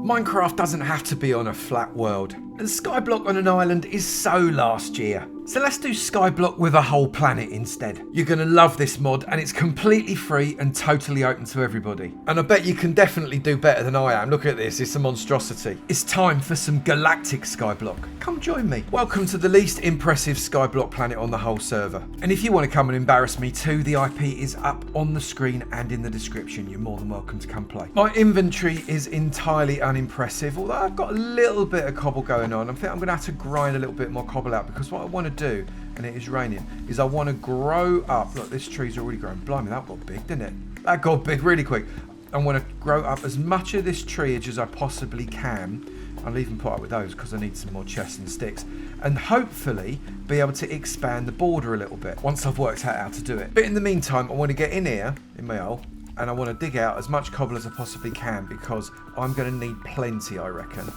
Minecraft doesn't have to be on a flat world, and Skyblock on an island is so last year. So let's do Skyblock with a whole planet instead. You're going to love this mod, and it's completely free and totally open to everybody. And I bet you can definitely do better than I am. Look at this, it's a monstrosity. It's time for some Galactic Skyblock. Come join me. Welcome to the least impressive Skyblock planet on the whole server. And if you want to come and embarrass me too, the IP is up on the screen and in the description. You're more than welcome to come play. My inventory is entirely unimpressive, although I've got a little bit of cobble going on. I think I'm going to have to grind a little bit more cobble out, because what I want to do, and it is raining, is I want to grow up. Look, this tree's already grown. Blimey, that got big, didn't it? That got big really quick. I want to grow up as much of this treeage as I possibly can. I'll even put up with those because I need some more chests and sticks, and hopefully be able to expand the border a little bit once I've worked out how to do it. But in the meantime, I want to get in here in my hole, and I want to dig out as much cobble as I possibly can, because I'm going to need plenty, I reckon.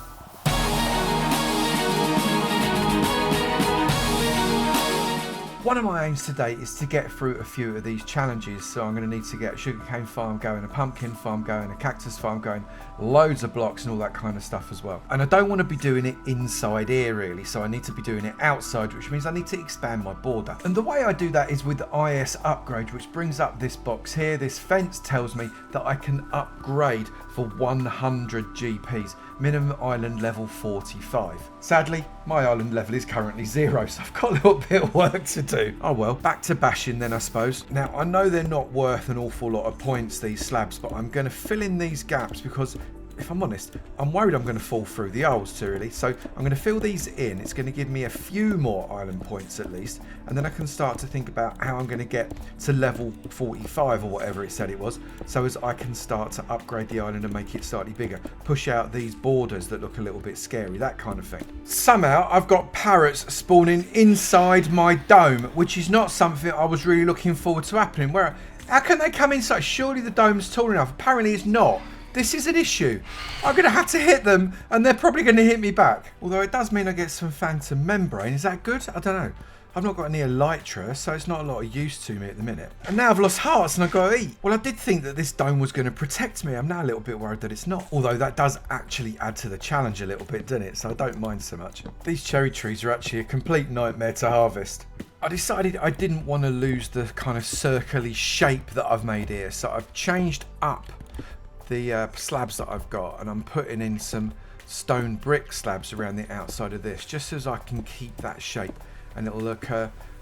One of my aims today is to get through a few of these challenges, so I'm going to need to get a sugarcane farm going, a pumpkin farm going, a cactus farm going, loads of blocks and all that kind of stuff as well. And I don't want to be doing it inside here really, so I need to be doing it outside, which means I need to expand my border. And the way I do that is with the IS upgrade, which brings up this box here. This fence tells me that I can upgrade for 100 GPs, minimum island level 45. Sadly, my island level is currently 0, so I've got a little bit of work to do. Oh well, back to bashing then, I suppose. Now, I know they're not worth an awful lot of points, these slabs, but I'm going to fill in these gaps because, if I'm honest, I'm worried I'm going to fall through the holes too early. So I'm going to fill these in. It's going to give me a few more island points at least, and then I can start to think about how I'm going to get to level 45 or whatever it said it was, so as I can start to upgrade the island and make it slightly bigger, push out these borders that look a little bit scary, that kind of thing. Somehow I've got parrots spawning inside my dome, which is not something I was really looking forward to happening. How can they come inside? Surely the dome's tall enough. Apparently it's not. This is an issue. I'm going to have to hit them, and they're probably going to hit me back. Although it does mean I get some phantom membrane. Is that good? I don't know. I've not got any elytra, so it's not a lot of use to me at the minute. And now I've lost hearts and I've got to eat. Well, I did think that this dome was going to protect me. I'm now a little bit worried that it's not. Although that does actually add to the challenge a little bit, doesn't it? So I don't mind so much. These cherry trees are actually a complete nightmare to harvest. I decided I didn't want to lose the kind of circular shape that I've made here. So I've changed up the slabs that I've got, and I'm putting in some stone brick slabs around the outside of this, just as I can keep that shape, and it'll look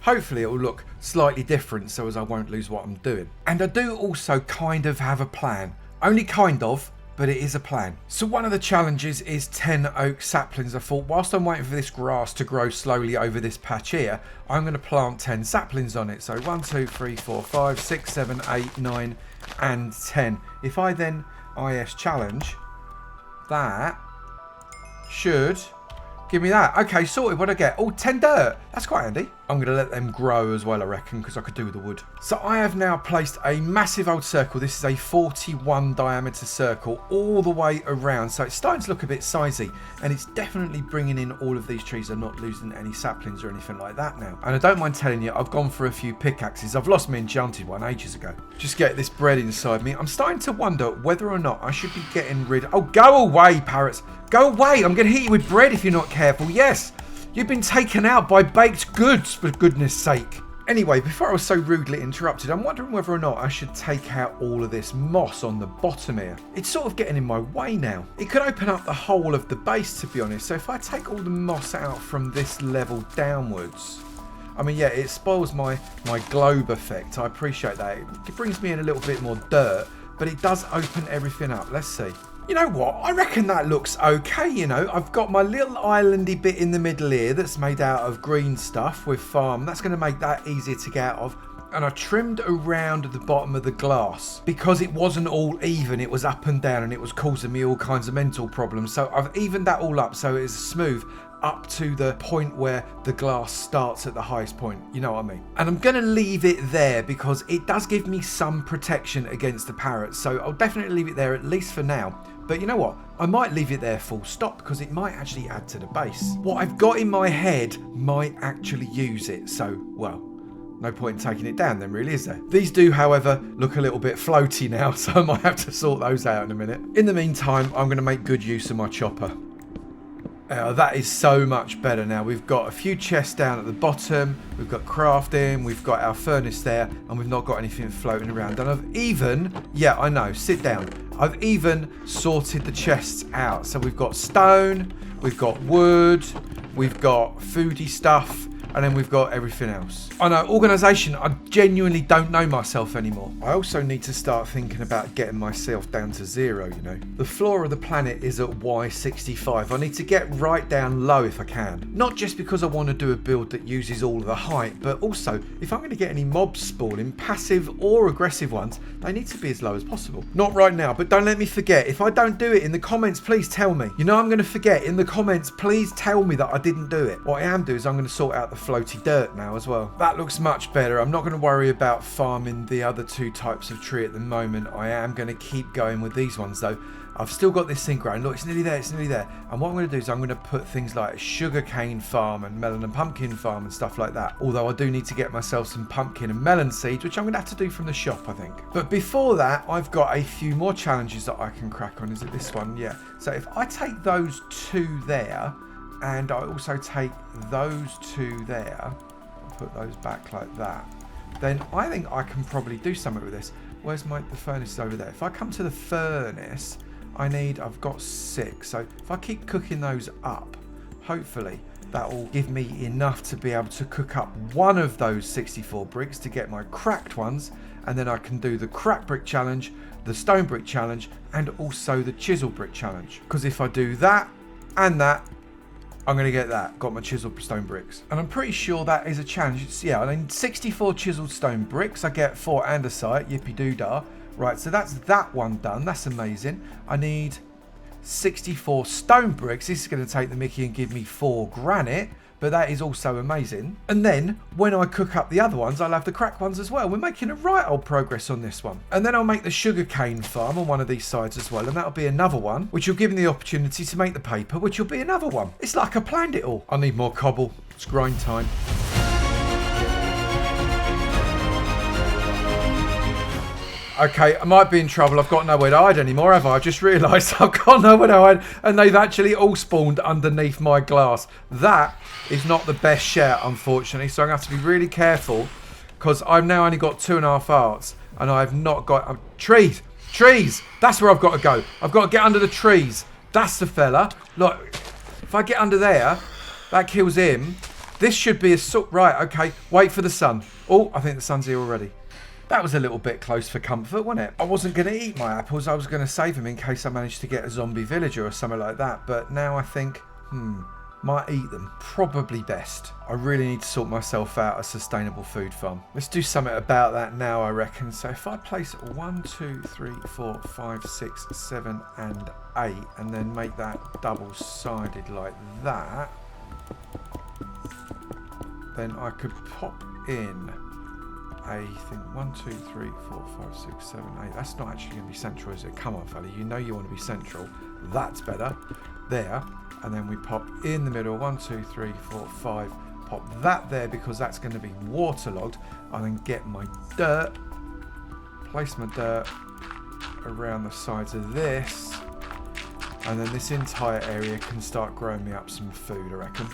hopefully it will look slightly different, so as I won't lose what I'm doing. And I do also kind of have a plan, only kind of, but it is a plan. So one of the challenges is 10 oak saplings. I thought, whilst I'm waiting for this grass to grow slowly over this patch here, I'm going to plant 10 saplings on it. So 1, 2, 3, 4, 5, 6, 7, 8, 9 and 10. If I then IS challenge, that should give me that. Okay, sorted. What do I get? Oh, 10 dirt. That's quite handy. I'm going to let them grow as well, I reckon, because I could do with the wood. So I have now placed a massive old circle. This is a 41 diameter circle all the way around. So it's starting to look a bit sizey, and it's definitely bringing in all of these trees. I'm not losing any saplings or anything like that now. And I don't mind telling you, I've gone for a few pickaxes. I've lost my enchanted one ages ago. Just get this bread inside me. I'm starting to wonder whether or not I should be getting rid of... Oh, go away, parrots. Go away. I'm going to hit you with bread if you're not careful. Yes. You've been taken out by baked goods, for goodness sake. Anyway, before I was so rudely interrupted, I'm wondering whether or not I should take out all of this moss on the bottom here. It's sort of getting in my way now. It could open up the whole of the base, to be honest. So if I take all the moss out from this level downwards... I mean, yeah, it spoils my globe effect. I appreciate that. It brings me in a little bit more dirt, but it does open everything up. Let's see. You know what? I reckon that looks okay, you know. I've got my little islandy bit in the middle here that's made out of green stuff with farm. That's going to make that easier to get out of. And I trimmed around the bottom of the glass because it wasn't all even. It was up and down, and it was causing me all kinds of mental problems. So I've evened that all up so it's smooth up to the point where the glass starts at the highest point. You know what I mean? And I'm going to leave it there because it does give me some protection against the parrots. So I'll definitely leave it there, at least for now. But you know what? I might leave it there full stop because it might actually add to the base. What I've got in my head might actually use it. So, well, No point in taking it down then, really, is there? These do, however, look a little bit floaty now, so I might have to sort those out in a minute. In the meantime, I'm going to make good use of my chopper. That is so much better now. We've got a few chests down at the bottom, we've got crafting, we've got our furnace there, and we've not got anything floating around. And I've even, yeah, I know, sit down. I've even sorted the chests out. So we've got stone, we've got wood, we've got foodie stuff, and then we've got everything else. I know, organisation, I genuinely don't know myself anymore. I also need to start thinking about getting myself down to 0, you know. The floor of the planet is at Y65. I need to get right down low if I can. Not just because I want to do a build that uses all of the height, but also, if I'm going to get any mobs spawning, passive or aggressive ones, they need to be as low as possible. Not right now, but don't let me forget. If I don't do it in the comments, please tell me. You know I'm going to forget. In the comments, please tell me that I didn't do it. What I am doing is I'm going to sort out the floaty dirt now as well. That looks much better. I'm not going to worry about farming the other 2 types of tree at the moment. I am going to keep going with these ones though. I've still got this thing growing. Look, it's nearly there, it's nearly there. And what I'm going to do is I'm going to put things like a sugarcane farm and melon and pumpkin farm and stuff like that. Although I do need to get myself some pumpkin and melon seeds, which I'm going to have to do from the shop, I think. But before that, I've got a few more challenges that I can crack on. Is it this one? Yeah. So if I take those 2 there, and I also take those 2 there, put those back like that, then I think I can probably do something with this. Where's the furnace is over there. If I come to the furnace, I've got 6. So if I keep cooking those up, hopefully that will give me enough to be able to cook up one of those 64 bricks to get my cracked ones. And then I can do the cracked brick challenge, the stone brick challenge, and also the chisel brick challenge. Because if I do that and that, I'm going to get that. Got my chiseled stone bricks. And I'm pretty sure that is a challenge. Yeah, I need 64 chiseled stone bricks. I get 4 andesite. Yippee doo-dah. Right, so that's that one done. That's amazing. I need 64 stone bricks. This is going to take the mickey and give me 4 granite. But that is also amazing. And then when I cook up the other ones, I'll have the crack ones as well. We're making a right old progress on this one. And then I'll make the sugarcane farm on one of these sides as well. And that'll be another one, which will give me the opportunity to make the paper, which will be another one. It's like I planned it all. I need more cobble. It's grind time. Okay, I might be in trouble. I've got nowhere to hide anymore, have I? I've just realised I've got nowhere to hide, and they've actually all spawned underneath my glass. That is not the best shout, unfortunately, so I'm going to have to be really careful, because I've now only got 2.5 hearts, and I've not got... trees! Trees! That's where I've got to go. I've got to get under the trees. That's the fella. Look, if I get under there, that kills him. This should be a... Right, okay, wait for the sun. Oh, I think the sun's here already. That was a little bit close for comfort, wasn't it? I wasn't going to eat my apples. I was going to save them in case I managed to get a zombie villager or something like that. But now I think, might eat them. Probably best. I really need to sort myself out a sustainable food farm. Let's do something about that now, I reckon. So if I place 1, 2, 3, 4, 5, 6, 7, and 8, and then make that double-sided like that, then I could pop in... I think 1, 2, 3, 4, 5, 6, 7, 8. That's not actually going to be central, is it? Come on, fella. You know you want to be central. That's better. There. And then we pop in the middle. 1, 2, 3, 4, 5. Pop that there because that's going to be waterlogged. And then get my dirt. Place my dirt around the sides of this. And then this entire area can start growing me up some food, I reckon.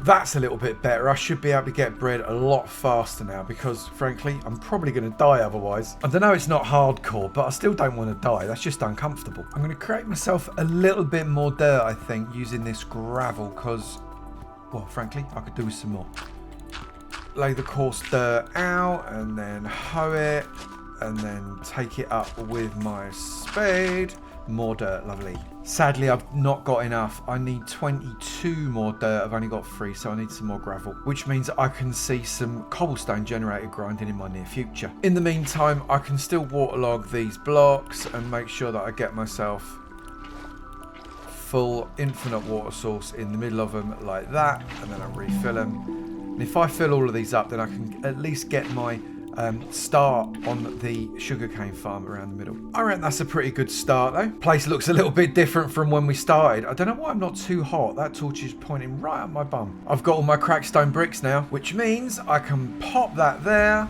That's a little bit better. I should be able to get bread a lot faster now because, frankly, I'm probably going to die otherwise. I don't know, it's not hardcore, but I still don't want to die. That's just uncomfortable. I'm going to create myself a little bit more dirt, I think, using this gravel because, well, frankly, I could do with some more. Lay the coarse dirt out and then hoe it and then take it up with my spade. More dirt, lovely. Sadly, I've not got enough. I need 22 more dirt. I've only got 3, so I need some more gravel, which means I can see some cobblestone generator grinding in my near future. In the meantime, I can still waterlog these blocks and make sure that I get myself full infinite water source in the middle of them like that, and then I refill them. And if I fill all of these up, then I can at least get my start on the sugarcane farm around the middle. I reckon that's a pretty good start though. Place looks a little bit different from when we started. I don't know why I'm not too hot. That torch is pointing right up my bum. I've got all my cracked stone bricks now, which means I can pop that there.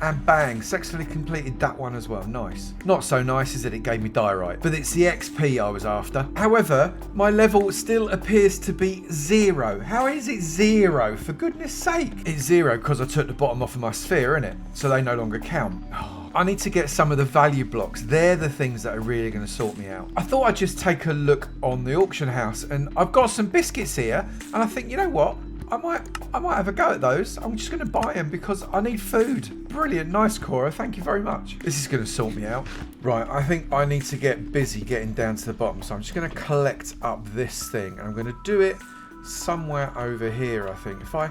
And bang, successfully completed that one as well. Nice. Not so nice is that it gave me diorite, but it's the XP I was after. However, my level still appears to be 0. How is it 0? For goodness sake. It's 0 because I took the bottom off of my sphere, innit? So they no longer count. I need to get some of the value blocks. They're the things that are really going to sort me out. I thought I'd just take a look on the auction house, and I've got some biscuits here, and I think, you know what? I might have a go at those. I'm just going to buy them because I need food. Brilliant. Nice, Cora. Thank you very much. This is going to sort me out. Right, I think I need to get busy getting down to the bottom. So I'm just going to collect up this thing. And I'm going to do it somewhere over here, I think. If I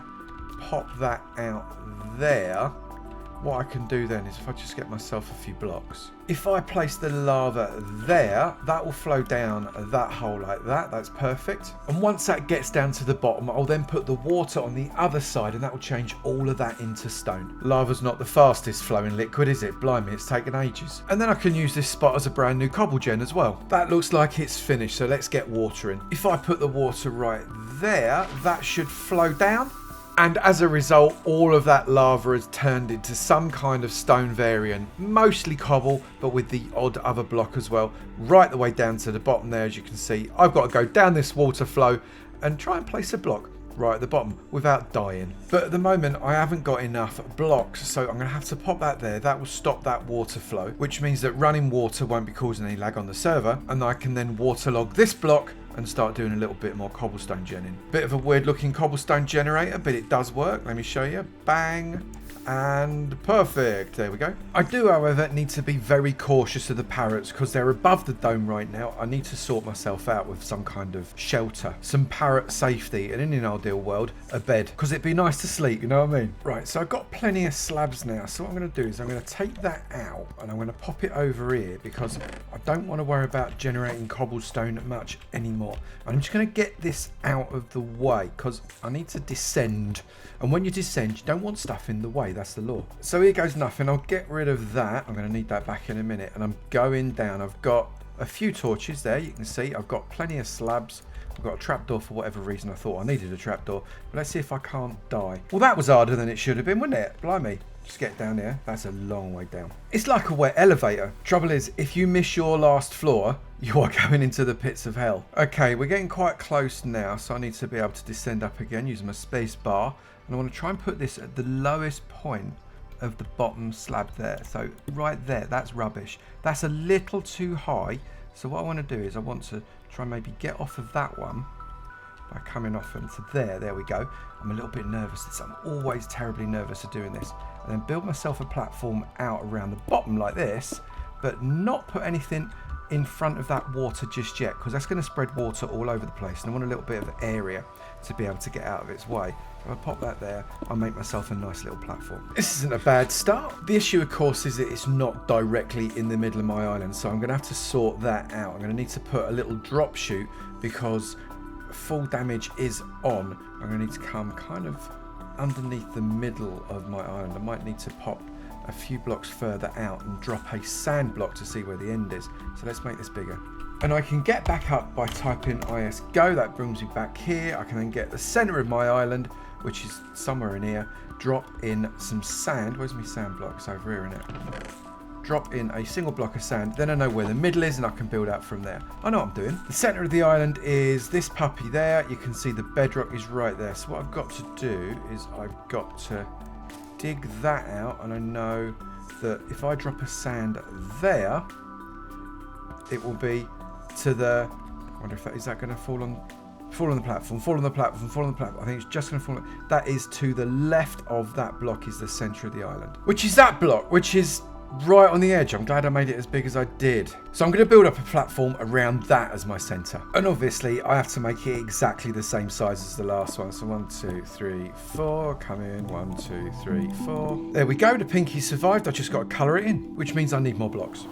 pop that out there, what I can do then is if I just get myself a few blocks. If I place the lava there, that will flow down that hole like that. That's perfect. And once that gets down to the bottom, I'll then put the water on the other side and that will change all of that into stone. Lava's not the fastest flowing liquid, is it? Blimey, it's taken ages. And then I can use this spot as a brand new cobble gen as well. That looks like it's finished, so let's get water in. If I put the water right there, that should flow down. And as a result, all of that lava has turned into some kind of stone variant, mostly cobble, but with the odd other block as well, right the way down to the bottom there, as you can see. I've got to go down this water flow and try and place a block right at the bottom without dying. But at the moment, I haven't got enough blocks, so I'm going to have to pop that there. That will stop that water flow, which means that running water won't be causing any lag on the server, and I can then waterlog this block and start doing a little bit more cobblestone genning. Bit of a weird looking cobblestone generator, but it does work. Let me show you. Bang. And perfect. There we go. I do, however, need to be very cautious of the parrots because they're above the dome right now. I need to sort myself out with some kind of shelter, some parrot safety, and in an ideal world, a bed, because it'd be nice to sleep, you know what I mean? Right, so I've got plenty of slabs now. So what I'm going to do is I'm going to take that out and I'm going to pop it over here because I don't want to worry about generating cobblestone much anymore. I'm just going to get this out of the way because I need to descend. And when you descend, you don't want stuff in the way. That's the law. So here goes nothing. I'll get rid of that. I'm going to need that back in a minute. And I'm going down. I've got a few torches there. You can see I've got plenty of slabs. I've got a trapdoor for whatever reason I thought I needed a trapdoor. But let's see if I can't die. Well, that was harder than it should have been, wasn't it? Blimey. Just get down there. That's a long way down. It's like a wet elevator. Trouble is, if you miss your last floor, you are going into the pits of hell. Okay, we're getting quite close now. So I need to be able to descend up again using my space bar. And I want to try and put this at the lowest point of the bottom slab there. So right there, that's rubbish. That's a little too high. So what I want to do is I want to try and maybe get off of that one by coming off into there. There we go. I'm a little bit nervous. I'm always terribly nervous of doing this. And then build myself a platform out around the bottom like this, but not put anything in front of that water just yet, because that's going to spread water all over the place. And I want a little bit of area to be able to get out of its way. If I pop that there, I'll make myself a nice little platform. This isn't a bad start. The issue, of course, is that it's not directly in the middle of my island, so I'm going to have to sort that out. I'm going to need to put a little drop chute because full damage is on. I'm going to need to come kind of underneath the middle of my island. I might need to pop a few blocks further out and drop a sand block to see where the end is. So let's make this bigger. And I can get back up by typing ISGO. That brings me back here. I can then get the center of my island, which is somewhere in here. Drop in some sand. Where's my sand blocks? Over here, innit? Drop in a single block of sand. Then I know where the middle is and I can build out from there. I know what I'm doing. The center of the island is this puppy there. You can see the bedrock is right there. So what I've got to do is I've got to dig that out, and I know that if I drop a sand there, it will be to the, I wonder if that is that going to fall on the platform, fall on the platform, fall on the platform. I think it's just going to fall on, that is to the left of that block is the center of the island, which is that block, which is right on the edge. I'm glad I made it as big as I did. So I'm going to build up a platform around that as my center. And obviously I have to make it exactly the same size as the last one. So 1, 2, 3, 4, come in, 1, 2, 3, 4. There we go. The pinky survived. I just got to color it in, which means I need more blocks.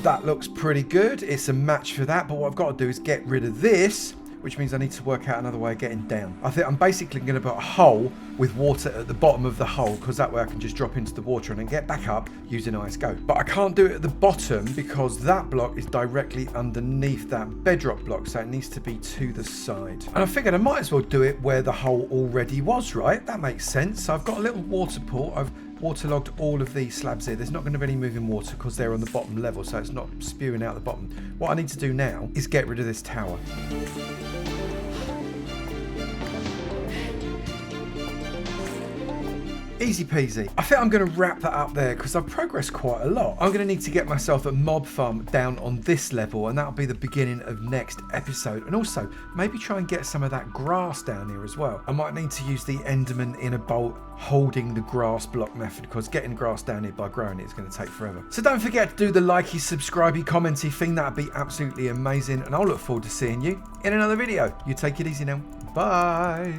That looks pretty good. It's a match for that. But what I've got to do is get rid of this, which means I need to work out another way of getting down. I think I'm basically going to put a hole with water at the bottom of the hole, because that way I can just drop into the water and then get back up using ice go. But I can't do it at the bottom because that block is directly underneath that bedrock block, so it needs to be to the side. And I figured I might as well do it where the hole already was, right? That makes sense. So I've got a little water pool. I've waterlogged all of these slabs here. There's not going to be any moving water because they're on the bottom level, so it's not spewing out the bottom. What I need to do now is get rid of this tower. Easy peasy. I think I'm going to wrap that up there because I've progressed quite a lot. I'm going to need to get myself a mob farm down on this level, and that'll be the beginning of next episode. And also, maybe try and get some of that grass down here as well. I might need to use the Enderman in a bolt holding the grass block method, because getting grass down here by growing it is going to take forever. So don't forget to do the likey, subscribey, commenty thing. That'd be absolutely amazing. And I'll look forward to seeing you in another video. You take it easy now. Bye.